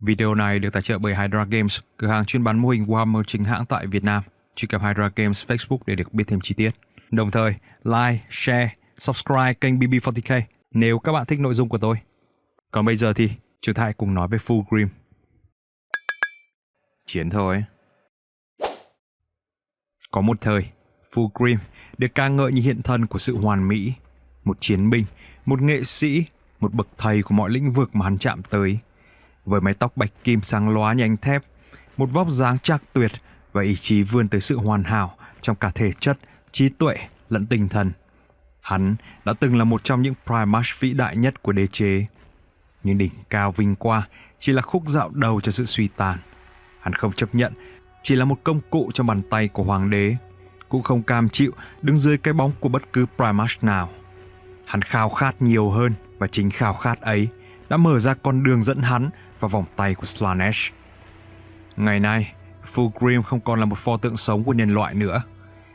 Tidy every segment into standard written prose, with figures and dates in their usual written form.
Video này được tài trợ bởi Hydra Games, cửa hàng chuyên bán mô hình Warhammer chính hãng tại Việt Nam. Truy cập Hydra Games Facebook để được biết thêm chi tiết. Đồng thời, like, share, subscribe kênh BB40K nếu các bạn thích nội dung của tôi. Còn bây giờ thì chúng ta hãy cùng nói về Fulgrim. Chiến thôi. Có một thời, Fulgrim được ca ngợi như hiện thân của sự hoàn mỹ, một chiến binh, một nghệ sĩ, một bậc thầy của mọi lĩnh vực mà hắn chạm tới. Với mái tóc bạch kim sáng lóa như ánh thép, một vóc dáng trạc tuyệt và ý chí vươn tới sự hoàn hảo trong cả thể chất, trí tuệ lẫn tinh thần. Hắn đã từng là một trong những Primarch vĩ đại nhất của đế chế. Nhưng đỉnh cao vinh quang chỉ là khúc dạo đầu cho sự suy tàn. Hắn không chấp nhận chỉ là một công cụ trong bàn tay của hoàng đế, cũng không cam chịu đứng dưới cái bóng của bất cứ Primarch nào. Hắn khao khát nhiều hơn, và chính khao khát ấy đã mở ra con đường dẫn hắn vào vòng tay của Slaanesh. Ngày nay, Fulgrim không còn là một pho tượng sống của nhân loại nữa.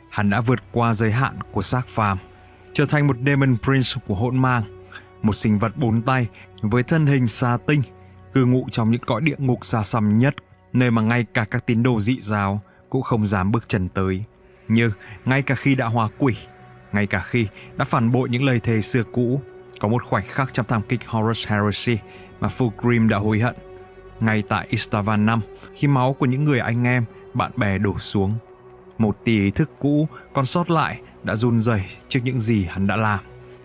Hắn đã vượt qua giới hạn của xác phàm, trở thành một Demon Prince của hỗn mang, một sinh vật bốn tay với thân hình xà tinh, cư ngụ trong những cõi địa ngục xa xăm nhất, nơi mà ngay cả các tín đồ dị giáo cũng không dám bước chân tới. Nhưng ngay cả khi đã hóa quỷ, ngay cả khi đã phản bội những lời thề xưa cũ, có một khoảnh khắc trong thảm kịch Horus Heresy mà Fulgrim đã hối hận. Ngay tại Istavan 5, khi máu của những người anh em, bạn bè đổ xuống, một tia ý thức cũ còn sót lại đã run rẩy trước những gì hắn đã làm.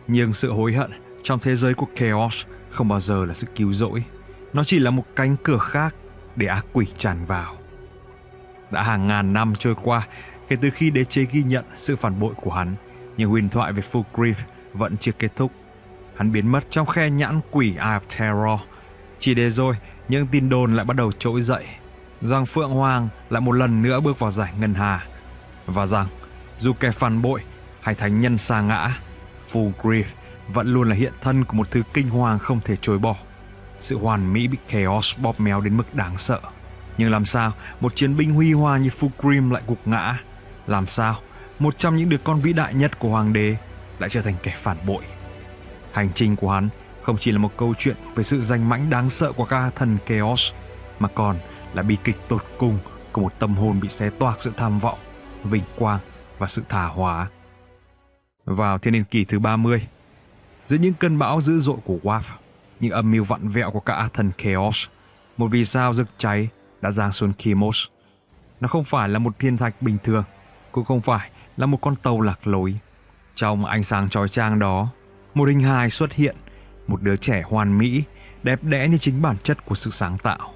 Nhưng sự hối hận trong thế giới của Chaos không bao giờ là sự cứu rỗi. Nó chỉ là một cánh cửa khác để ác quỷ tràn vào. Đã hàng ngàn năm trôi qua kể từ khi đế chế ghi nhận sự phản bội của hắn, nhưng huyền thoại về Fulgrim vẫn chưa kết thúc. Hắn biến mất trong khe nhãn quỷ Eye of Terror, chỉ để rồi những tin đồn lại bắt đầu trỗi dậy rằng Phượng Hoàng lại một lần nữa bước vào giải ngân hà, và rằng dù kẻ phản bội hay thánh nhân sa ngã, Fulgrim vẫn luôn là hiện thân của một thứ kinh hoàng không thể chối bỏ. Sự hoàn mỹ bị Chaos bóp méo đến mức đáng sợ. Nhưng làm sao một chiến binh huy hoàng như Fulgrim lại gục ngã? Làm sao một trong những đứa con vĩ đại nhất của hoàng đế lại trở thành kẻ phản bội? Hành trình của hắn không chỉ là một câu chuyện về sự danh mãnh đáng sợ của các thần Chaos, mà còn là bi kịch tột cùng của một tâm hồn bị xé toạc giữa tham vọng, vinh quang và sự tha hóa. Vào thiên niên kỷ thứ 30, giữa những cơn bão dữ dội của Warp, những âm mưu vặn vẹo của các thần Chaos, một vì sao rực cháy đã giáng xuống Kimos. Nó không phải là một thiên thạch bình thường, cũng không phải là một con tàu lạc lối. Trong ánh sáng chói chang đó, một hình hài xuất hiện, một đứa trẻ hoàn mỹ, đẹp đẽ như chính bản chất của sự sáng tạo.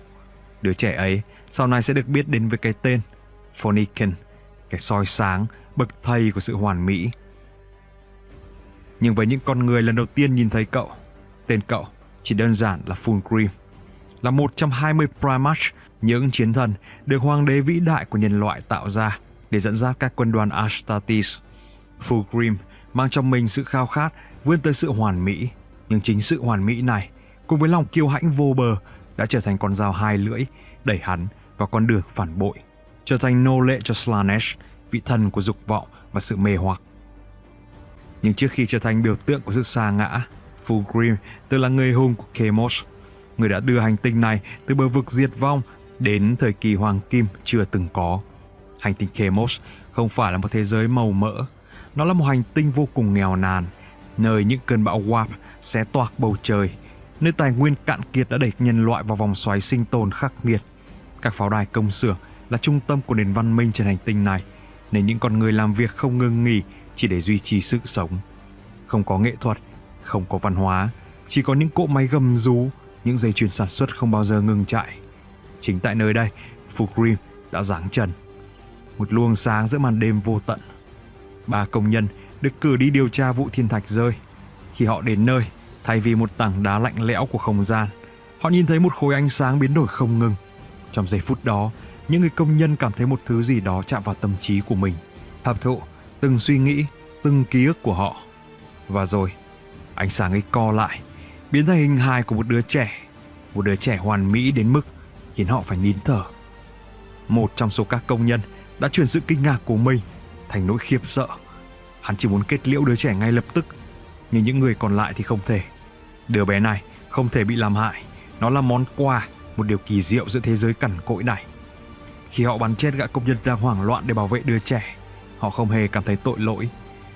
Đứa trẻ ấy sau này sẽ được biết đến với cái tên Phoenician, cái soi sáng, bậc thầy của sự hoàn mỹ. Nhưng với những con người lần đầu tiên nhìn thấy cậu, tên cậu chỉ đơn giản là Fulgrim, là một trong 20 Primarch, những chiến thần được hoàng đế vĩ đại của nhân loại tạo ra để dẫn dắt các quân đoàn Astartes. Fulgrim mang trong mình sự khao khát vươn tới sự hoàn mỹ, nhưng chính sự hoàn mỹ này cùng với lòng kiêu hãnh vô bờ đã trở thành con dao hai lưỡi đẩy hắn vào con đường phản bội, trở thành nô lệ cho Slaanesh, vị thần của dục vọng và sự mê hoặc. Nhưng trước khi trở thành biểu tượng của sự sa ngã, Fulgrim từng là người hùng của Chemos, người đã đưa hành tinh này từ bờ vực diệt vong đến thời kỳ hoàng kim chưa từng có. Hành tinh Chemos không phải là một thế giới màu mỡ, nó là một hành tinh vô cùng nghèo nàn, nơi những cơn bão Warp xé toạc bầu trời, nơi tài nguyên cạn kiệt đã đẩy nhân loại vào vòng xoáy sinh tồn khắc nghiệt. Các pháo đài công xưởng là trung tâm của nền văn minh trên hành tinh này, nên những con người làm việc không ngừng nghỉ chỉ để duy trì sự sống. Không có nghệ thuật, không có văn hóa, chỉ có những cỗ máy gầm rú, những dây chuyền sản xuất không bao giờ ngừng chạy. Chính tại nơi đây, Fulgrim đã giáng chân, một luồng sáng giữa màn đêm vô tận. 3 công nhân được cử đi điều tra vụ thiên thạch rơi. Khi họ đến nơi, thay vì một tảng đá lạnh lẽo của không gian, họ nhìn thấy một khối ánh sáng biến đổi không ngừng. Trong giây phút đó, những người công nhân cảm thấy một thứ gì đó chạm vào tâm trí của mình, hấp thụ từng suy nghĩ, từng ký ức của họ. Và rồi, ánh sáng ấy co lại, biến thành hình hài của một đứa trẻ hoàn mỹ đến mức khiến họ phải nín thở. Một trong số các công nhân đã chuyển sự kinh ngạc của mình thành nỗi khiếp sợ. Hắn chỉ muốn kết liễu đứa trẻ ngay lập tức, nhưng những người còn lại thì không thể. Đứa bé này không thể bị làm hại, nó là món quà, một điều kỳ diệu giữa thế giới cằn cỗi này. Khi họ bắn chết gã công nhân đang hoảng loạn để bảo vệ đứa trẻ, họ không hề cảm thấy tội lỗi,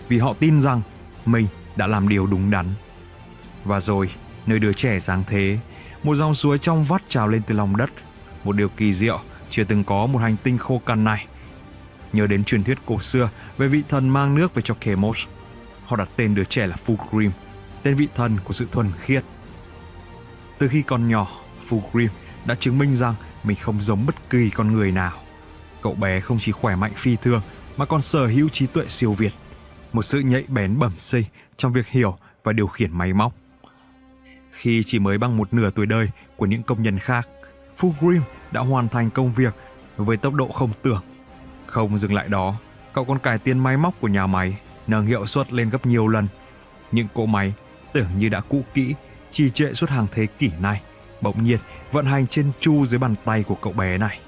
vì họ tin rằng mình đã làm điều đúng đắn. Và rồi, nơi đứa trẻ giáng thế, một dòng suối trong vắt trào lên từ lòng đất, một điều kỳ diệu chưa từng có một hành tinh khô cằn này. Nhớ đến truyền thuyết cổ xưa về vị thần mang nước về cho Kemos, họ đặt tên đứa trẻ là Fulgrim, tên vị thần của sự thuần khiết. Từ khi còn nhỏ, Fulgrim đã chứng minh rằng mình không giống bất kỳ con người nào. Cậu bé không chỉ khỏe mạnh phi thường mà còn sở hữu trí tuệ siêu việt, một sự nhạy bén bẩm sinh trong việc hiểu và điều khiển máy móc. Khi chỉ mới bằng một nửa tuổi đời của những công nhân khác, Fulgrim đã hoàn thành công việc với tốc độ không tưởng. Không dừng lại đó, cậu còn cải tiến máy móc của nhà máy, nâng hiệu suất lên gấp nhiều lần. Những cỗ máy tưởng như đã cũ kỹ, trì trệ suốt hàng thế kỷ này, bỗng nhiên vận hành trên chu dưới bàn tay của cậu bé này.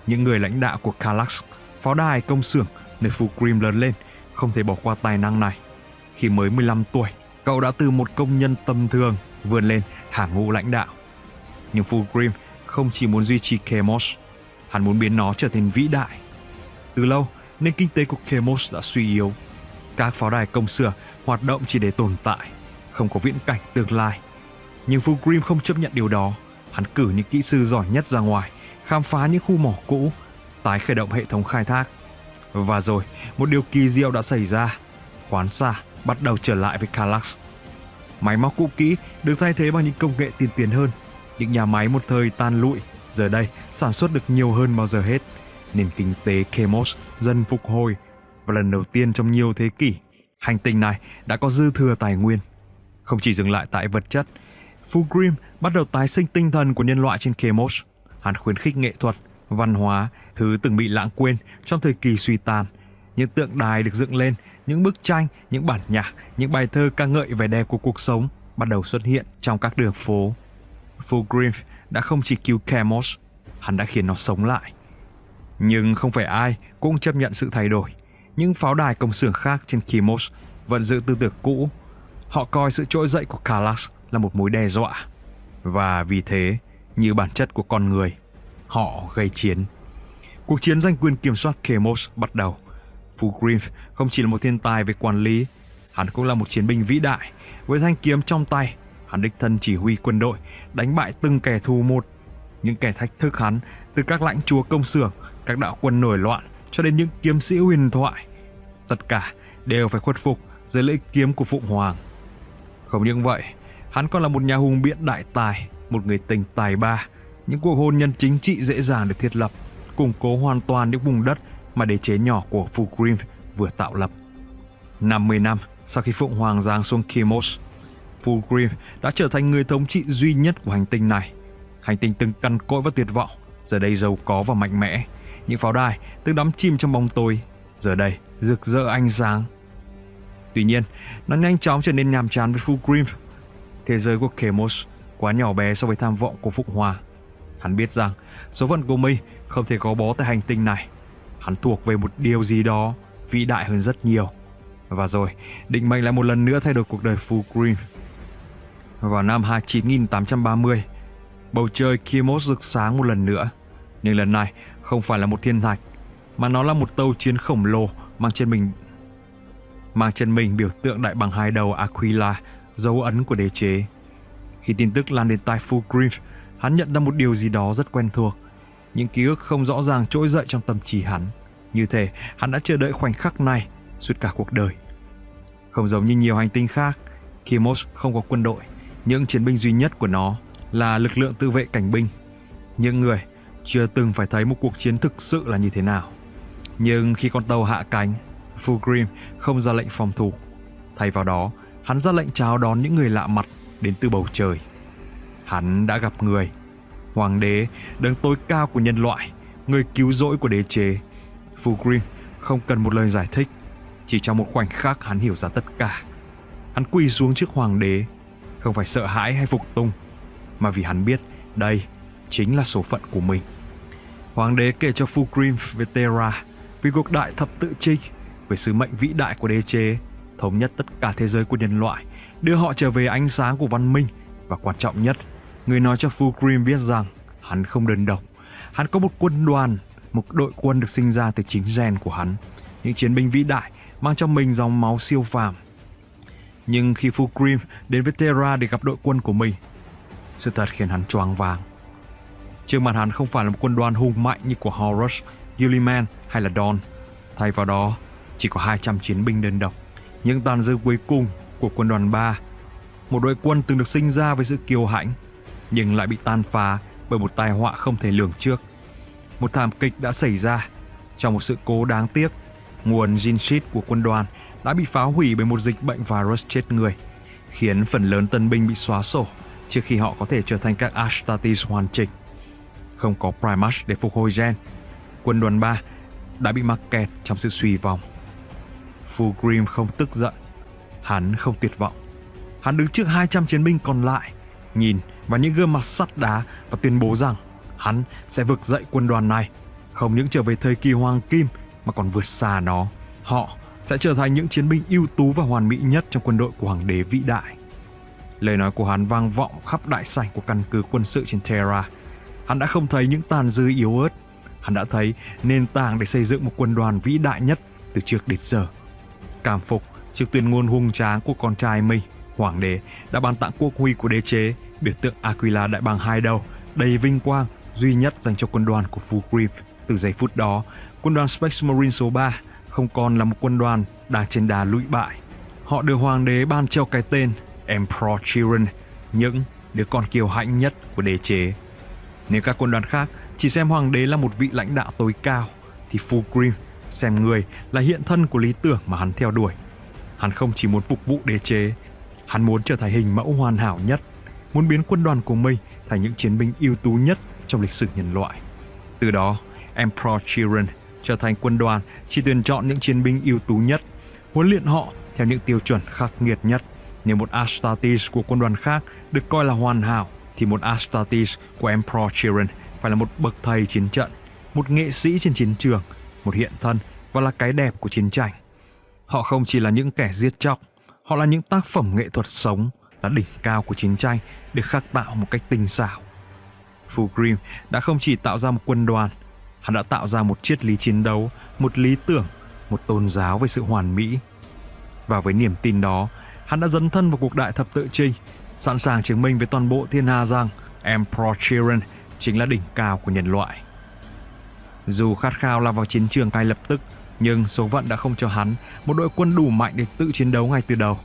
Những người lãnh đạo của Kallax, pháo đài công xưởng nơi Fulgrim lớn lên, không thể bỏ qua tài năng này. Khi mới 15 tuổi, cậu đã từ một công nhân tầm thường vươn lên hàng ngũ lãnh đạo. Nhưng Fulgrim không chỉ muốn duy trì Kemos, hắn muốn biến nó trở thành vĩ đại. Từ lâu, nền kinh tế của Kemos đã suy yếu. Các pháo đài công xưởng hoạt động chỉ để tồn tại, không có viễn cảnh tương lai. Nhưng Fulgrim không chấp nhận điều đó. Hắn cử những kỹ sư giỏi nhất ra ngoài, khám phá những khu mỏ cũ, tái khởi động hệ thống khai thác. Và rồi, một điều kỳ diệu đã xảy ra. Quán xà bắt đầu trở lại với Kallax. Máy móc cũ kỹ được thay thế bằng những công nghệ tiên tiến hơn. Những nhà máy một thời tan lụi, giờ đây sản xuất được nhiều hơn bao giờ hết. Nền kinh tế Kemos dần phục hồi, và lần đầu tiên trong nhiều thế kỷ, hành tinh này đã có dư thừa tài nguyên. Không chỉ dừng lại tại vật chất, Fulgrim bắt đầu tái sinh tinh thần của nhân loại trên Kemos. Hắn khuyến khích nghệ thuật, văn hóa, thứ từng bị lãng quên trong thời kỳ suy tàn. Những tượng đài được dựng lên, những bức tranh, những bản nhạc, những bài thơ ca ngợi vẻ đẹp của cuộc sống bắt đầu xuất hiện trong các đường phố. Fulgrim đã không chỉ cứu Kemos, hắn đã khiến nó sống lại. Nhưng không phải ai cũng chấp nhận sự thay đổi. Những pháo đài công xưởng khác trên Kemos vẫn giữ tư tưởng cũ. Họ coi sự trỗi dậy của Kallax là một mối đe dọa. Và vì thế, như bản chất của con người, họ gây chiến. Cuộc chiến giành quyền kiểm soát Kemos bắt đầu. Fulgrim không chỉ là một thiên tài về quản lý, hắn cũng là một chiến binh vĩ đại. Với thanh kiếm trong tay, hắn đích thân chỉ huy quân đội, đánh bại từng kẻ thù một. Những kẻ thách thức hắn, từ các lãnh chúa công xưởng, các đạo quân nổi loạn cho đến những kiếm sĩ huyền thoại, tất cả đều phải khuất phục dưới lưỡi kiếm của Phụng Hoàng. Không những vậy, hắn còn là một nhà hùng biện đại tài, một người tình tài ba. Những cuộc hôn nhân chính trị dễ dàng được thiết lập, củng cố hoàn toàn những vùng đất mà đế chế nhỏ của Fulgrim vừa tạo lập. 50 năm sau khi Phụng Hoàng giáng xuống Kemos, Fulgrim đã trở thành người thống trị duy nhất của hành tinh này. Hành tinh từng cằn cỗi và tuyệt vọng, giờ đây giàu có và mạnh mẽ. Những pháo đài từng đắm chìm trong bóng tối, giờ đây rực rỡ ánh sáng. Tuy nhiên, nó nhanh chóng trở nên nhàm chán với Fulgrim. Thế giới của Kemos quá nhỏ bé so với tham vọng của Phụng Hoàng. Hắn biết rằng số phận của mình không thể gò bó tại hành tinh này. Hắn thuộc về một điều gì đó vĩ đại hơn rất nhiều. Và rồi, định mệnh lại một lần nữa thay đổi cuộc đời Fulgrim. Vào năm 9830, bầu trời Kemos rực sáng một lần nữa. Nhưng lần này không phải là một thiên thạch, mà nó là một tàu chiến khổng lồ mang trên mình biểu tượng đại bằng hai đầu Aquila, dấu ấn của đế chế. Khi tin tức lan đến tai Fulgrim, hắn nhận ra một điều gì đó rất quen thuộc. Những ký ức không rõ ràng trỗi dậy trong tâm trí hắn. Như thể hắn đã chờ đợi khoảnh khắc này suốt cả cuộc đời. Không giống như nhiều hành tinh khác, Kemos không có quân đội. Những chiến binh duy nhất của nó là lực lượng tự vệ cảnh binh. Những người chưa từng phải thấy một cuộc chiến thực sự là như thế nào. Nhưng khi con tàu hạ cánh, Fulgrim không ra lệnh phòng thủ. Thay vào đó, hắn ra lệnh chào đón những người lạ mặt đến từ bầu trời. Hắn đã gặp người, hoàng đế, đấng tối cao của nhân loại, người cứu rỗi của đế chế. Fulgrim không cần một lời giải thích, chỉ trong một khoảnh khắc hắn hiểu ra tất cả. Hắn quỳ xuống trước hoàng đế, không phải sợ hãi hay phục tùng, mà vì hắn biết đây chính là số phận của mình. Hoàng đế kể cho Fulgrim về Terra, về cuộc đại thập tự chinh, về sứ mệnh vĩ đại của đế chế, thống nhất tất cả thế giới của nhân loại, đưa họ trở về ánh sáng của văn minh. Và quan trọng nhất, người nói cho Fulgrim biết rằng Hắn không đơn độc. Hắn có một quân đoàn, một đội quân được sinh ra từ chính gen của hắn. Những chiến binh vĩ đại mang trong mình dòng máu siêu phàm. Nhưng khi Fulgrim đến với Terra để gặp đội quân của mình, sự thật khiến hắn choáng váng. Trước mặt hắn không phải là một quân đoàn hùng mạnh như của Horus, Guilliman hay là Dawn. Thay vào đó, chỉ có 200 chiến binh đơn độc, những tàn dư cuối cùng của quân đoàn 3. Một đội quân từng được sinh ra với sự kiêu hãnh, nhưng lại bị tan phá bởi một tai họa không thể lường trước. Một thảm kịch đã xảy ra. Trong một sự cố đáng tiếc, nguồn gene sheet của quân đoàn đã bị phá hủy bởi một dịch bệnh virus chết người, khiến phần lớn tân binh bị xóa sổ trước khi họ có thể trở thành các Astartes hoàn chỉnh. Không có Primus để phục hồi gen, quân đoàn 3 đã bị mắc kẹt trong sự suy vong. Fulgrim không tức giận, hắn không tuyệt vọng. Hắn đứng trước 200 chiến binh còn lại, nhìn vào những gương mặt sắt đá và tuyên bố rằng hắn sẽ vực dậy quân đoàn này, không những trở về thời kỳ hoàng kim mà còn vượt xa nó. Họ sẽ trở thành những chiến binh ưu tú và hoàn mỹ nhất trong quân đội của hoàng đế vĩ đại. Lời nói của hắn vang vọng khắp đại sảnh của căn cứ quân sự trên Terra. Hắn đã không thấy những tàn dư yếu ớt, hắn đã thấy nền tảng để xây dựng một quân đoàn vĩ đại nhất từ trước đến giờ. Cảm phục trước tuyên ngôn hùng tráng của con trai mình, hoàng đế đã ban tặng quốc huy của đế chế, biểu tượng Aquila đại bàng hai đầu đầy vinh quang duy nhất dành cho quân đoàn của Fulgrim. Từ giây phút đó, quân đoàn Space Marine số 3 không còn là một quân đoàn đang trên đà lụi bại. Họ được hoàng đế ban treo cái tên Emperor Chiron, những đứa con kiêu hãnh nhất của đế chế. Nếu các quân đoàn khác chỉ xem hoàng đế là một vị lãnh đạo tối cao, thì Fulgrim xem người là hiện thân của lý tưởng mà hắn theo đuổi. Hắn không chỉ muốn phục vụ đế chế, hắn muốn trở thành hình mẫu hoàn hảo nhất, muốn biến quân đoàn của mình thành những chiến binh ưu tú nhất trong lịch sử nhân loại. Từ đó, Emperor Chiron trở thành quân đoàn chỉ tuyển chọn những chiến binh ưu tú nhất, huấn luyện họ theo những tiêu chuẩn khắc nghiệt nhất. Nếu một Astartes của quân đoàn khác được coi là hoàn hảo, thì một Astartes của Emperor Chiron phải là một bậc thầy chiến trận, một nghệ sĩ trên chiến trường, một hiện thân và là cái đẹp của chiến tranh. Họ không chỉ là những kẻ giết chóc, họ là những tác phẩm nghệ thuật sống, là đỉnh cao của chiến tranh được khắc tạo một cách tinh xảo. Fulgrim đã không chỉ tạo ra một quân đoàn, hắn đã tạo ra một triết lý chiến đấu, một lý tưởng, một tôn giáo về sự hoàn mỹ. Và với niềm tin đó, hắn đã dấn thân vào cuộc đại thập tự chinh, sẵn sàng chứng minh với toàn bộ thiên hà rằng Emperor Chiron chính là đỉnh cao của nhân loại. Dù khát khao lao vào chiến trường ngay lập tức, nhưng số phận đã không cho hắn một đội quân đủ mạnh để tự chiến đấu ngay từ đầu.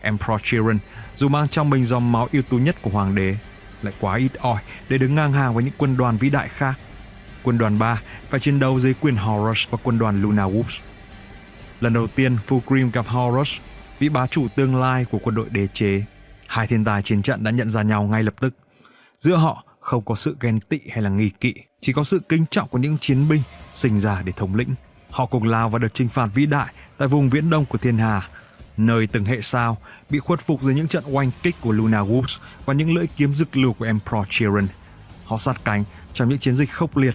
Emperor Chiron, dù mang trong mình dòng máu ưu tú nhất của hoàng đế, lại quá ít ỏi để đứng ngang hàng với những quân đoàn vĩ đại khác. Quân đoàn 3 phải chiến đấu dưới quyền Horus và quân đoàn Luna Wolves. Lần đầu tiên Fulgrim gặp Horus, vị bá chủ tương lai của quân đội đế chế. Hai thiên tài chiến trận đã nhận ra nhau ngay lập tức. Giữa họ không có sự ghen tị hay là nghi kỵ, chỉ có sự kính trọng của những chiến binh sinh ra để thống lĩnh. Họ cùng lao vào đợt chinh phạt vĩ đại tại vùng viễn đông của thiên hà, nơi từng hệ sao bị khuất phục dưới những trận oanh kích của Luna Wolves và những lưỡi kiếm rực lửa của Emperor Chiron. Họ sát cánh trong những chiến dịch khốc liệt,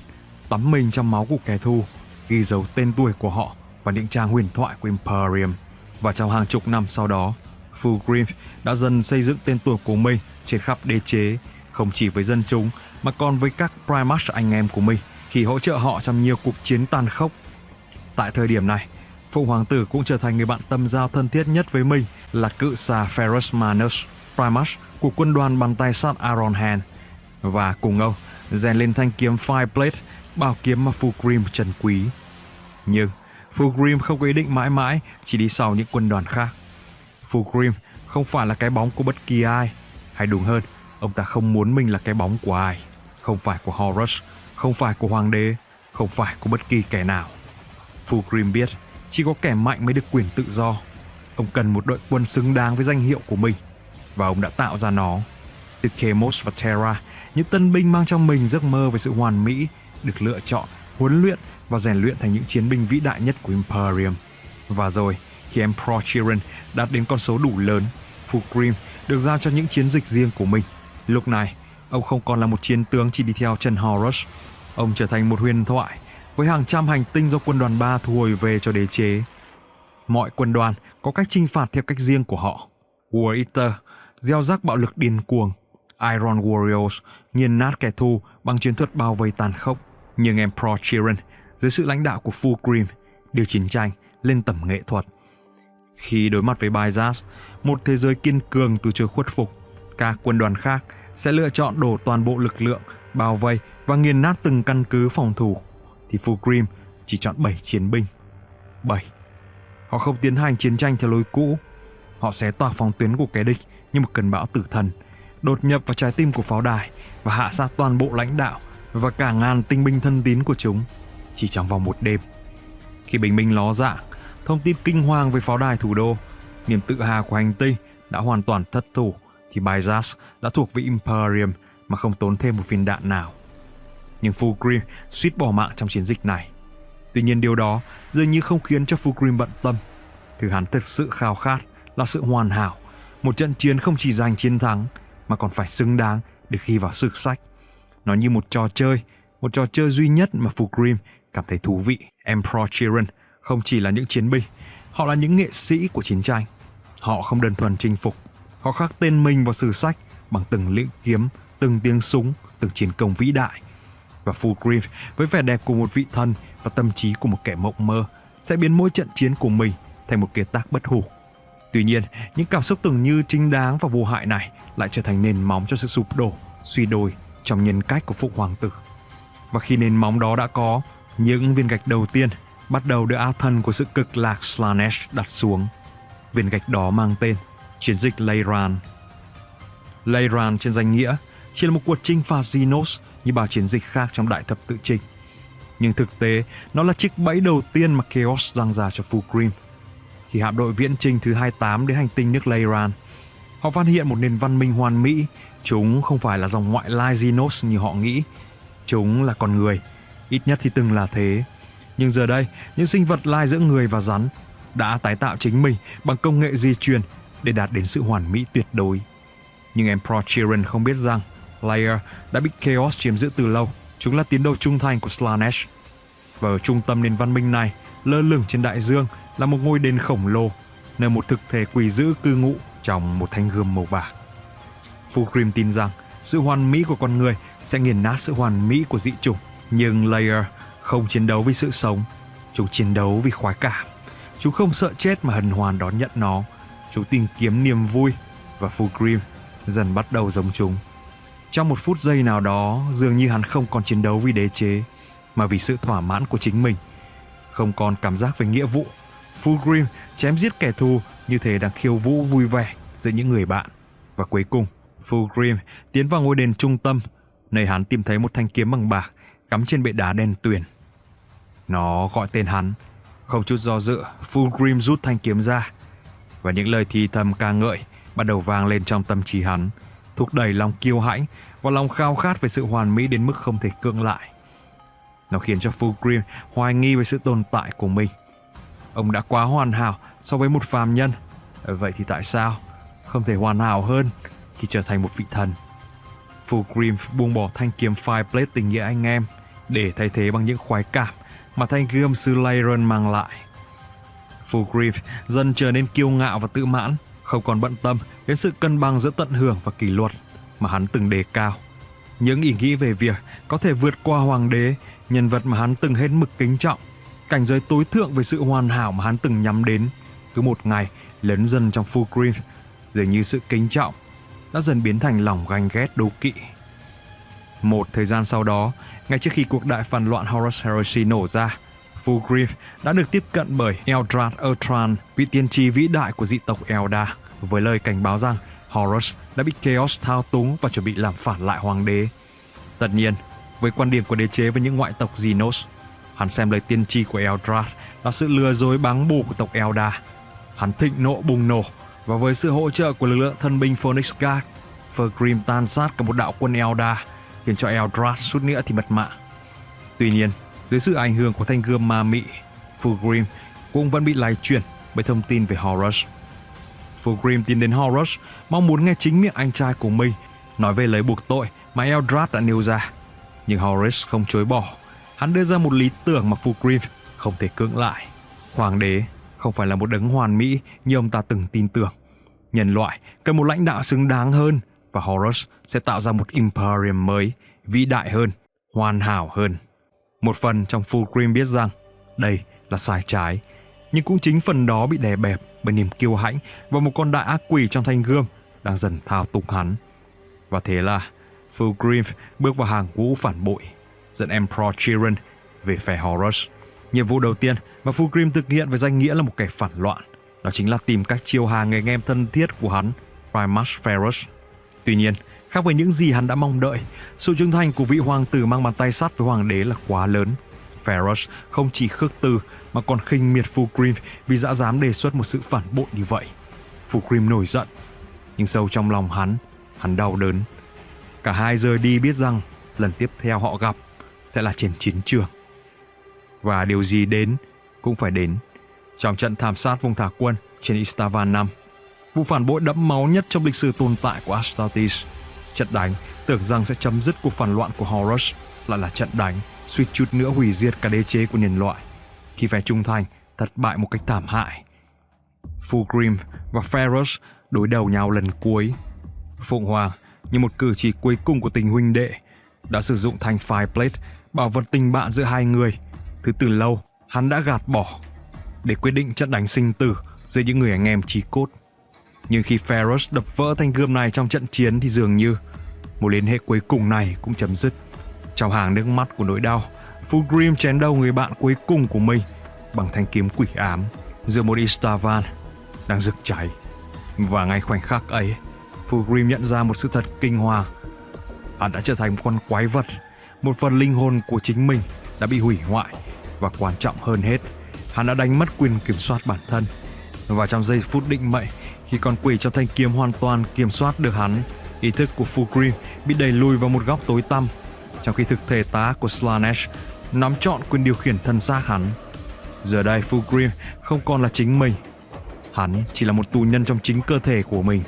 tắm mình trong máu của kẻ thù, ghi dấu tên tuổi của họ vào những trang huyền thoại của Imperium. Và trong hàng chục năm sau đó, Fulgrim đã dần xây dựng tên tuổi của mình trên khắp đế chế, không chỉ với dân chúng mà còn với các Primus anh em của mình khi hỗ trợ họ trong nhiều cuộc chiến tàn khốc. Tại thời điểm này, Phụ Hoàng tử cũng trở thành người bạn tâm giao thân thiết nhất với mình là cự xà Ferrus Manus, Primus của quân đoàn bàn tay sắt Ironhand, và cùng ông rèn lên thanh kiếm Fireblade, bảo kiếm mà Fulgrim trân quý. Nhưng Fulgrim không có ý định mãi mãi chỉ đi sau những quân đoàn khác. Fulgrim không phải là cái bóng của bất kỳ ai, hay đúng hơn, ông ta không muốn mình là cái bóng của ai. Không phải của Horus, không phải của hoàng đế, không phải của bất kỳ kẻ nào. Fulgrim biết chỉ có kẻ mạnh mới được quyền tự do. Ông cần một đội quân xứng đáng với danh hiệu của mình, và ông đã tạo ra nó. Từ Chemos và Terra, những tân binh mang trong mình giấc mơ về sự hoàn mỹ được lựa chọn, huấn luyện và rèn luyện thành những chiến binh vĩ đại nhất của Imperium. Và rồi, khi Emperor Chiron đạt đến con số đủ lớn, Fulgrim được giao cho những chiến dịch riêng của mình. Lúc này, ông không còn là một chiến tướng chỉ đi theo chân Horus. Ông trở thành một huyền thoại với hàng trăm hành tinh do quân đoàn 3 thu hồi về cho đế chế. Mọi quân đoàn có cách chinh phạt theo cách riêng của họ. War Eater gieo rắc bạo lực điên cuồng, Iron Warriors nghiền nát kẻ thù bằng chiến thuật bao vây tàn khốc, nhưng Emperor Chiron dưới sự lãnh đạo của Fulgrim đưa chiến tranh lên tầm nghệ thuật. Khi đối mặt với Byzas, một thế giới kiên cường từ chối khuất phục, các quân đoàn khác sẽ lựa chọn đổ toàn bộ lực lượng bao vây và nghiền nát từng căn cứ phòng thủ, thì Fulgrim chỉ chọn 7 chiến binh. 7. Họ không tiến hành chiến tranh theo lối cũ. Họ xé toạc phòng tuyến của kẻ địch như một cơn bão tử thần, đột nhập vào trái tim của pháo đài và hạ sát toàn bộ lãnh đạo và cả ngàn tinh binh thân tín của chúng chỉ trong vòng một đêm. Khi bình minh ló dạng, thông tin kinh hoàng về pháo đài thủ đô, niềm tự hào của hành tinh đã hoàn toàn thất thủ, thì Byzas đã thuộc về Imperium mà không tốn thêm một viên đạn nào. Nhưng Fulgrim suýt bỏ mạng trong chiến dịch này. Tuy nhiên điều đó dường như không khiến cho Fulgrim bận tâm. Thứ hắn thực sự khao khát là sự hoàn hảo, một trận chiến không chỉ giành chiến thắng mà còn phải xứng đáng được ghi vào sử sách. Nó như một trò chơi duy nhất mà Fulgrim cảm thấy thú vị. Emperor Chiron không chỉ là những chiến binh, họ là những nghệ sĩ của chiến tranh. Họ không đơn thuần chinh phục, họ khắc tên mình vào sử sách bằng từng lưỡi kiếm, từng tiếng súng, từng chiến công vĩ đại. Và Fulgrim với vẻ đẹp của một vị thần và tâm trí của một kẻ mộng mơ sẽ biến mỗi trận chiến của mình thành một kiệt tác bất hủ. Tuy nhiên, những cảm xúc tưởng như chính đáng và vô hại này lại trở thành nền móng cho sự sụp đổ, suy đồi trong nhân cách của Phụ Hoàng tử. Và khi nền móng đó đã có, những viên gạch đầu tiên bắt đầu được á thần của sự cực lạc Slaanesh đặt xuống. Viên gạch đó mang tên chiến dịch Leyran. Leyran trên danh nghĩa chỉ là một cuộc chinh phạt Xenos như bao chiến dịch khác trong Đại Thập Tự Chinh. Nhưng thực tế, nó là chiếc bẫy đầu tiên mà Chaos giăng ra cho Fulgrim. Khi hạm đội viễn chinh thứ 28 đến hành tinh nước Leyran, họ phát hiện một nền văn minh hoàn mỹ. Chúng không phải là dòng ngoại lai Xenos như họ nghĩ. Chúng là con người, ít nhất thì từng là thế. Nhưng giờ đây, những sinh vật lai giữa người và rắn đã tái tạo chính mình bằng công nghệ di truyền để đạt đến sự hoàn mỹ tuyệt đối. Nhưng Emperor Chiron không biết rằng Lair đã bị Chaos chiếm giữ từ lâu. Chúng là tín đồ trung thành của Slaanesh. Và ở trung tâm nền văn minh này, lơ lửng trên đại dương là một ngôi đền khổng lồ, nơi một thực thể quỷ dữ cư ngụ trong một thanh gươm màu bạc. Fulgrim tin rằng sự hoàn mỹ của con người sẽ nghiền nát sự hoàn mỹ của dị chủng. Nhưng Lair không chiến đấu vì sự sống, chúng chiến đấu vì khoái cảm. Chúng không sợ chết mà hân hoan đón nhận nó. Chúng tìm kiếm niềm vui, và Fulgrim dần bắt đầu giống chúng. Trong một phút giây nào đó, dường như hắn không còn chiến đấu vì đế chế, mà vì sự thỏa mãn của chính mình. Không còn cảm giác về nghĩa vụ, Fulgrim chém giết kẻ thù như thể đang khiêu vũ vui vẻ giữa những người bạn. Và cuối cùng, Fulgrim tiến vào ngôi đền trung tâm, nơi hắn tìm thấy một thanh kiếm bằng bạc cắm trên bệ đá đen tuyền. Nó gọi tên hắn. Không chút do dự, Fulgrim rút thanh kiếm ra, và những lời thì thầm ca ngợi bắt đầu vang lên trong tâm trí hắn, thúc đẩy lòng kiêu hãnh và lòng khao khát về sự hoàn mỹ đến mức không thể cưỡng lại. Nó khiến cho Fulgrim hoài nghi về sự tồn tại của mình. Ông đã quá hoàn hảo so với một phàm nhân, vậy thì tại sao không thể hoàn hảo hơn khi trở thành một vị thần? Fulgrim buông bỏ thanh kiếm Fireblade tình nghĩa anh em để thay thế bằng những khoái cảm mà thanh gươm sư Leyran mang lại. Fulgrim dần trở nên kiêu ngạo và tự mãn, không còn bận tâm đến sự cân bằng giữa tận hưởng và kỷ luật mà hắn từng đề cao. Những ý nghĩ về việc có thể vượt qua hoàng đế, nhân vật mà hắn từng hết mực kính trọng, cảnh giới tối thượng về sự hoàn hảo mà hắn từng nhắm đến, cứ một ngày lớn dần trong Fulgrim, dường như sự kính trọng đã dần biến thành lòng ganh ghét đố kỵ. Một thời gian sau đó, ngay trước khi cuộc đại phản loạn Horus Heresy nổ ra, Fulgrim đã được tiếp cận bởi Eldrad Ertran, vị tiên tri vĩ đại của dị tộc Eldar, với lời cảnh báo rằng Horus đã bị Chaos thao túng và chuẩn bị làm phản lại hoàng đế. Tất nhiên, với quan điểm của đế chế với những ngoại tộc Xenos, hắn xem lời tiên tri của Eldrad là sự lừa dối báng bổ của tộc Eldar. Hắn thịnh nộ bùng nổ, và với sự hỗ trợ của lực lượng thân binh Phoenix Guard, Fulgrim tàn sát cả một đạo quân Eldar, khiến cho Eldrad suýt nữa thì mất mạng. Tuy nhiên, dưới sự ảnh hưởng của thanh gươm ma mị, Fulgrim cũng vẫn bị lay chuyển bởi thông tin về Horus. Fulgrim tiến đến Horus, mong muốn nghe chính miệng anh trai của mình nói về lời buộc tội mà Eldrad đã nêu ra. Nhưng Horus không chối bỏ. Hắn đưa ra một lý tưởng mà Fulgrim không thể cưỡng lại. Hoàng đế không phải là một đấng hoàn mỹ như ông ta từng tin tưởng. Nhân loại cần một lãnh đạo xứng đáng hơn, và Horus sẽ tạo ra một Imperium mới, vĩ đại hơn, hoàn hảo hơn. Một phần trong Fulgrim biết rằng đây là sai trái, nhưng cũng chính phần đó bị đè bẹp bởi niềm kiêu hãnh và một con đại ác quỷ trong thanh gươm đang dần thao túng hắn. Và thế là Fulgrim bước vào hàng ngũ phản bội, dẫn Emperor Chiron về phe Horus. Nhiệm vụ đầu tiên mà Fulgrim thực hiện với danh nghĩa là một kẻ phản loạn, đó chính là tìm cách chiêu hàng người anh em thân thiết của hắn, Primus Ferrus. Tuy nhiên, khác với những gì hắn đã mong đợi, sự trưởng thành của vị hoàng tử mang bàn tay sắt với hoàng đế là quá lớn. Ferrus không chỉ khước từ mà còn khinh miệt Fulgrim vì đã dám đề xuất một sự phản bội như vậy. Fulgrim nổi giận, nhưng sâu trong lòng hắn đau đớn. Cả hai rời đi biết rằng lần tiếp theo họ gặp sẽ là trên chiến trường. Và điều gì đến cũng phải đến. Trong trận thảm sát vùng thả quân trên Istavan 5, vụ phản bội đẫm máu nhất trong lịch sử tồn tại của Astartes, trận đánh tưởng rằng sẽ chấm dứt cuộc phản loạn của Horus lại là trận đánh suýt chút nữa hủy diệt cả đế chế của nhân loại, khi phe trung thành thất bại một cách thảm hại. Fulgrim và Ferrus đối đầu nhau lần cuối. Phụng Hoàng, như một cử chỉ cuối cùng của tình huynh đệ, đã sử dụng thanh Fireblade, bảo vật tình bạn giữa hai người, thứ từ lâu hắn đã gạt bỏ, để quyết định trận đánh sinh tử giữa những người anh em chí cốt. Nhưng khi Ferrus đập vỡ thanh gươm này trong trận chiến thì dường như một liên hệ cuối cùng này cũng chấm dứt. Trong hàng nước mắt của nỗi đau, Fulgrim chém đầu người bạn cuối cùng của mình bằng thanh kiếm quỷ ám giữa một Istavan đang rực cháy. Và ngay khoảnh khắc ấy, Fulgrim nhận ra một sự thật kinh hoàng. Hắn đã trở thành một con quái vật, một phần linh hồn của chính mình đã bị hủy hoại, và quan trọng hơn hết, hắn đã đánh mất quyền kiểm soát bản thân. Và trong giây phút định mệnh, khi con quỷ trong thanh kiếm hoàn toàn kiểm soát được hắn, ý thức của Fulgrim bị đẩy lùi vào một góc tối tăm, trong khi thực thể tá của Slaanesh nắm trọn quyền điều khiển thân xác hắn. Giờ đây Fulgrim không còn là chính mình, hắn chỉ là một tù nhân trong chính cơ thể của mình,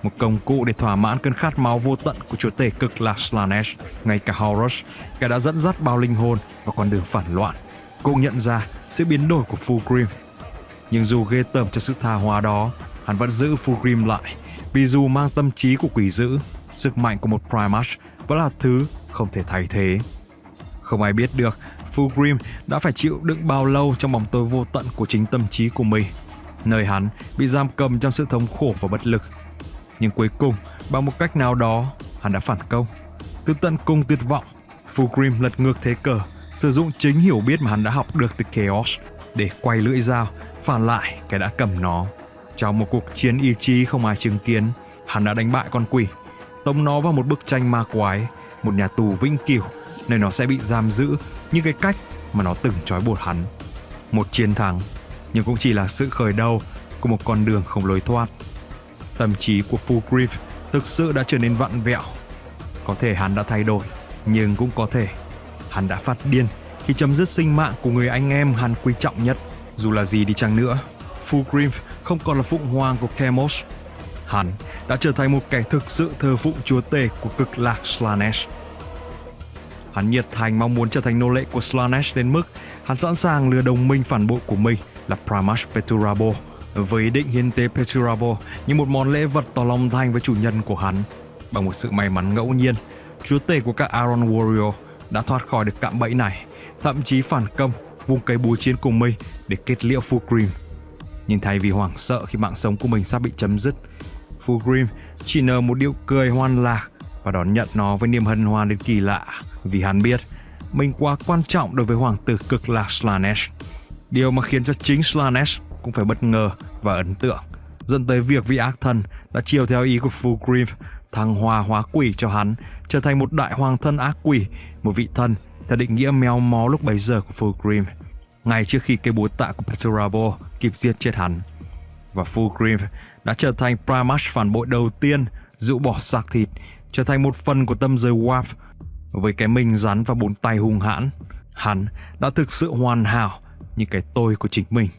một công cụ để thỏa mãn cơn khát máu vô tận của chúa tể cực lạc Slaanesh. Ngay cả Horus, kẻ đã dẫn dắt bao linh hồn vào con đường phản loạn, cũng nhận ra sự biến đổi của Fulgrim. Nhưng dù ghê tởm cho sự tha hóa đó, hắn vẫn giữ Fulgrim lại, vì dù mang tâm trí của quỷ dữ, sức mạnh của một Primus vẫn là thứ không thể thay thế. Không ai biết được Fulgrim đã phải chịu đựng bao lâu trong bóng tối vô tận của chính tâm trí của mình, nơi hắn bị giam cầm trong sự thống khổ và bất lực. Nhưng cuối cùng, bằng một cách nào đó, hắn đã phản công. Từ tận cùng tuyệt vọng, Fulgrim lật ngược thế cờ, sử dụng chính hiểu biết mà hắn đã học được từ Chaos để quay lưỡi dao, phản lại kẻ đã cầm nó. Trong một cuộc chiến ý chí không ai chứng kiến, hắn đã đánh bại con quỷ, tống nó vào một bức tranh ma quái, một nhà tù vĩnh cửu, nơi nó sẽ bị giam giữ như cái cách mà nó từng trói buộc hắn. Một chiến thắng, nhưng cũng chỉ là sự khởi đầu của một con đường không lối thoát. Tâm trí của Fulgrim thực sự đã trở nên vặn vẹo. Có thể hắn đã thay đổi, nhưng cũng có thể hắn đã phát điên khi chấm dứt sinh mạng của người anh em hắn quý trọng nhất. Dù là gì đi chăng nữa, Fulgrim không còn là phụng hoàng của Chemos. Hắn đã trở thành một kẻ thực sự thờ phụng chúa tể của cực lạc Slaanesh. Hắn nhiệt thành mong muốn trở thành nô lệ của Slaanesh đến mức hắn sẵn sàng lừa đồng minh phản bội của mình là Primus Perturabo, với ý định hiến tế Perturabo như một món lễ vật tỏ lòng thành với chủ nhân của hắn. Bằng một sự may mắn ngẫu nhiên, chúa tể của các Iron Warrior đã thoát khỏi được cạm bẫy này, thậm chí phản công, vung cây búa chiến cùng mình để kết liễu Fulgrim. Nhưng thay vì hoảng sợ khi mạng sống của mình sắp bị chấm dứt, Fulgrim chỉ nở một điệu cười hoan lạc và đón nhận nó với niềm hân hoan đến kỳ lạ, vì hắn biết mình quá quan trọng đối với hoàng tử cực lạc Slaanesh. Điều mà khiến cho chính Slaanesh cũng phải bất ngờ và ấn tượng, dẫn tới việc vị ác thần đã chiều theo ý của Fulgrim, thăng hoa hóa quỷ cho hắn trở thành một đại hoàng thân ác quỷ, một vị thần theo định nghĩa méo mó lúc bấy giờ của Fulgrim, ngay trước khi cây búa tạ của Perturabo kịp giết chết hắn. Và Fulgrim đã trở thành Primus phản bội đầu tiên dụ bỏ xác thịt, trở thành một phần của tâm giới Warp. Với cái mình rắn và bốn tay hung hãn, hắn đã thực sự hoàn hảo như cái tôi của chính mình.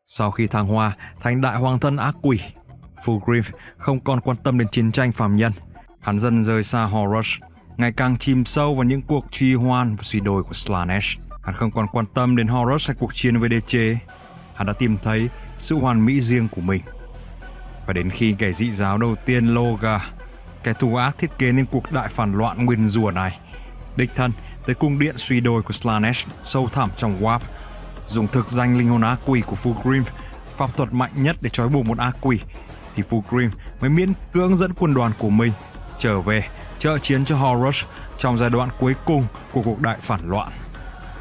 Sau khi thăng hoa thành đại hoàng thân ác quỷ, Fulgrim không còn quan tâm đến chiến tranh phàm nhân. Hắn dần rời xa Horus, ngày càng chìm sâu vào những cuộc truy hoan và suy đồi của Slaanesh. Hắn không còn quan tâm đến Horus hay cuộc chiến với đế chế. Hắn đã tìm thấy sự hoàn mỹ riêng của mình. Và đến khi kẻ dị giáo đầu tiên Loga, kẻ thù ác thiết kế nên cuộc đại phản loạn nguyên rủa này. Đích thân tới cung điện suy đồi của Slaanesh sâu thẳm trong Warp, dùng thực danh linh hồn ác quỷ của Fulgrim, pháp thuật mạnh nhất để trói buộc một ác quỷ, thì Fulgrim mới miễn cưỡng dẫn quân đoàn của mình trở về trợ chiến cho Horus trong giai đoạn cuối cùng của cuộc đại phản loạn.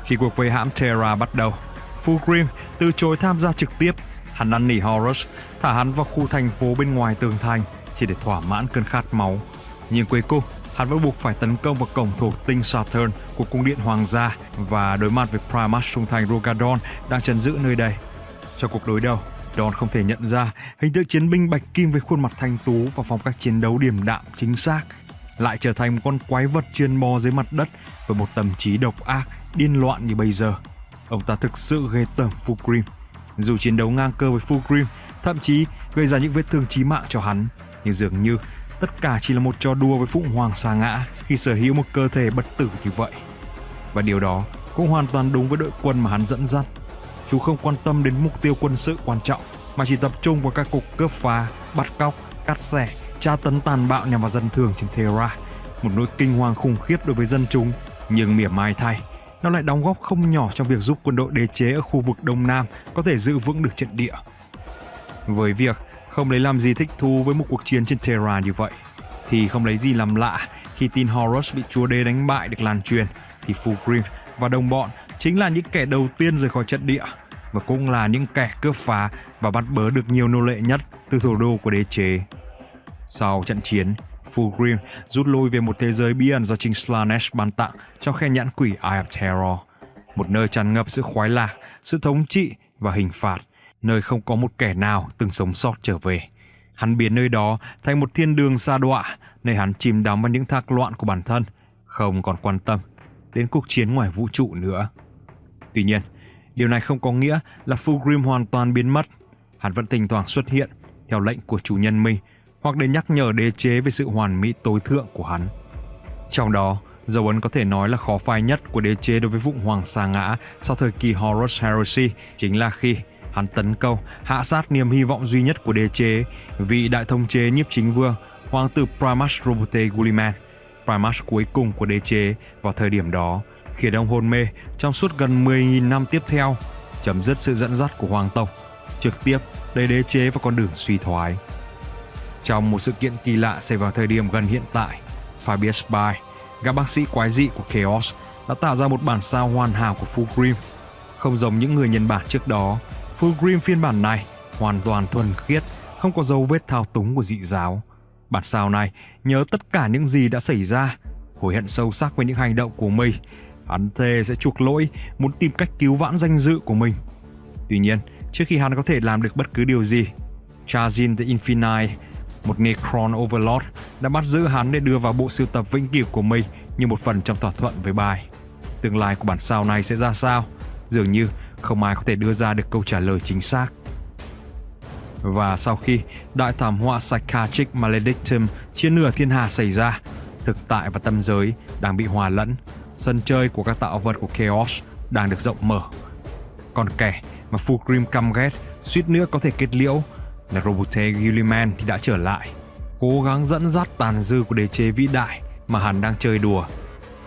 Khi cuộc vây hãm Terra bắt đầu, Fulgrim từ chối tham gia trực tiếp. Hắn năn nỉ Horus thả hắn vào khu thành phố bên ngoài tường thành chỉ để thỏa mãn cơn khát máu. Nhưng cuối cùng, hắn vẫn buộc phải tấn công vào cổng thuộc tinh Saturn của cung điện hoàng gia và đối mặt với Primus trung thành Rogadon đang trấn giữ nơi đây. Trong cuộc đối đầu, Dawn không thể nhận ra hình tượng chiến binh bạch kim với khuôn mặt thanh tú và phong cách chiến đấu điềm đạm chính xác lại trở thành một con quái vật chiên bò dưới mặt đất với một tâm trí độc ác, điên loạn như bây giờ. Ông ta thực sự ghê tởm Fulgrim. Dù chiến đấu ngang cơ với Fulgrim, thậm chí gây ra những vết thương chí mạng cho hắn, nhưng dường như tất cả chỉ là một trò đùa với Phụng Hoàng Sa Ngã khi sở hữu một cơ thể bất tử như vậy. Và điều đó cũng hoàn toàn đúng với đội quân mà hắn dẫn dắt. Chú không quan tâm đến mục tiêu quân sự quan trọng, mà chỉ tập trung vào các cuộc cướp phá, bắt cóc, cắt xẻ, tra tấn tàn bạo nhằm vào dân thường trên Terra. Một nỗi kinh hoàng khủng khiếp đối với dân chúng, nhưng mỉa mai thay, nó lại đóng góp không nhỏ trong việc giúp quân đội đế chế ở khu vực Đông Nam có thể giữ vững được trận địa. Với việc không lấy làm gì thích thú với một cuộc chiến trên Terra như vậy, thì không lấy gì làm lạ khi tin Horus bị chúa đế đánh bại được lan truyền, thì Fulgrim và đồng bọn chính là những kẻ đầu tiên rời khỏi trận địa, và cũng là những kẻ cướp phá và bắt bớ được nhiều nô lệ nhất từ thủ đô của đế chế. Sau trận chiến, Fulgrim rút lui về một thế giới bí ẩn do chính Slaanesh ban tặng trong khe nhãn quỷ Eye of Terror, một nơi tràn ngập sự khoái lạc, sự thống trị và hình phạt, nơi không có một kẻ nào từng sống sót trở về. Hắn biến nơi đó thành một thiên đường sa đọa, nơi hắn chìm đắm vào những thác loạn của bản thân, không còn quan tâm đến cuộc chiến ngoài vũ trụ nữa. Tuy nhiên, điều này không có nghĩa là Fulgrim hoàn toàn biến mất. Hắn vẫn thỉnh thoảng xuất hiện theo lệnh của chủ nhân mình, hoặc để nhắc nhở đế chế về sự hoàn mỹ tối thượng của hắn. Trong đó, dấu ấn có thể nói là khó phai nhất của đế chế đối với Phụng Hoàng Sa Ngã sau thời kỳ Horus Heresy chính là khi hắn tấn công, hạ sát niềm hy vọng duy nhất của đế chế, vị đại thống chế nhiếp chính vương, hoàng tử Primus Roboute Guliman, Primus cuối cùng của đế chế vào thời điểm đó, khiến ông hôn mê trong suốt gần 10.000 năm tiếp theo, chấm dứt sự dẫn dắt của hoàng tộc, trực tiếp đẩy đế chế vào con đường suy thoái. Trong một sự kiện kỳ lạ xảy vào thời điểm gần hiện tại, Fabius Bye, gã bác sĩ quái dị của Chaos, đã tạo ra một bản sao hoàn hảo của Fulgrim. Không giống những người nhân bản trước đó, Fulgrim phiên bản này hoàn toàn thuần khiết, không có dấu vết thao túng của dị giáo. Bản sao này nhớ tất cả những gì đã xảy ra, hối hận sâu sắc với những hành động của mình. Hắn thề sẽ chuộc lỗi, muốn tìm cách cứu vãn danh dự của mình. Tuy nhiên, trước khi hắn có thể làm được bất cứ điều gì, Chazin the Infinite, một Necron Overlord, đã bắt giữ hắn để đưa vào bộ sưu tập vĩnh cửu của mình như một phần trong thỏa thuận với Bye. Tương lai của bản sao này sẽ ra sao? Dường như không ai có thể đưa ra được câu trả lời chính xác. Và sau khi đại thảm họa Psychiatric Maledictum chia nửa thiên hà xảy ra, thực tại và tâm giới đang bị hòa lẫn, sân chơi của các tạo vật của Chaos đang được rộng mở. Còn kẻ mà Fulgrim căm ghét, suýt nữa có thể kết liễu, là Roboute Guliman thì đã trở lại, cố gắng dẫn dắt tàn dư của đế chế vĩ đại mà hắn đang chơi đùa.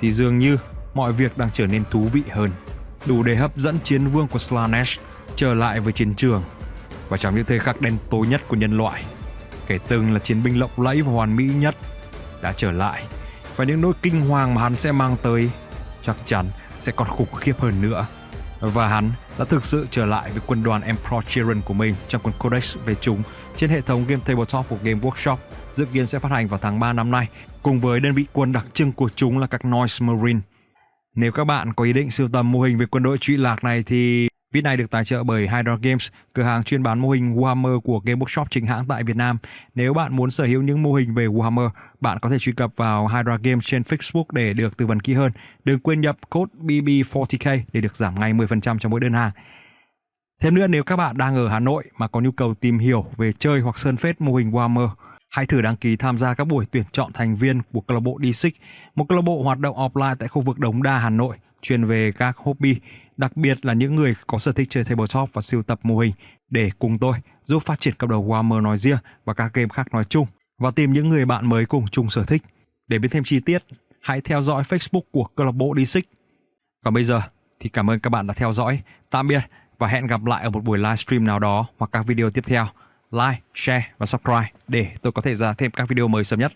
Thì dường như mọi việc đang trở nên thú vị hơn, đủ để hấp dẫn chiến vương của Slaanesh trở lại với chiến trường. Và trong những thời khắc đen tối nhất của nhân loại, kẻ từng là chiến binh lộng lẫy và hoàn mỹ nhất đã trở lại, và những nỗi kinh hoàng mà hắn sẽ mang tới chắc chắn sẽ còn khủng khiếp hơn nữa. Và hắn đã thực sự trở lại với quân đoàn Emperor Chiron của mình trong cuốn Codex về chúng trên hệ thống game tabletop của Game Workshop, dự kiến sẽ phát hành vào tháng 3 năm nay, cùng với đơn vị quân đặc trưng của chúng là các Noise Marine. Nếu các bạn có ý định sưu tầm mô hình về quân đội trụy lạc này thì video này được tài trợ bởi Hydra Games, cửa hàng chuyên bán mô hình Warhammer của Game Workshop chính hãng tại Việt Nam. Nếu bạn muốn sở hữu những mô hình về Warhammer, bạn có thể truy cập vào Hydra Games trên Facebook để được tư vấn kỹ hơn. Đừng quên nhập code BB40K để được giảm ngay 10% cho mỗi đơn hàng. Thêm nữa, nếu các bạn đang ở Hà Nội mà có nhu cầu tìm hiểu về chơi hoặc sơn phết mô hình Warhammer, hãy thử đăng ký tham gia các buổi tuyển chọn thành viên của câu lạc bộ D6, một câu lạc bộ hoạt động offline tại khu vực Đống Đa, Hà Nội, chuyên về các hobby, đặc biệt là những người có sở thích chơi tabletop và sưu tập mô hình, để cùng tôi giúp phát triển cộng đồng Warhammer nói riêng và các game khác nói chung. và tìm những người bạn mới cùng chung sở thích. Để biết thêm chi tiết, hãy theo dõi Facebook của câu lạc bộ D6. Còn bây giờ thì cảm ơn các bạn đã theo dõi. Tạm biệt và hẹn gặp lại ở một buổi livestream nào đó hoặc các video tiếp theo. Like, share và subscribe để tôi có thể ra thêm các video mới sớm nhất.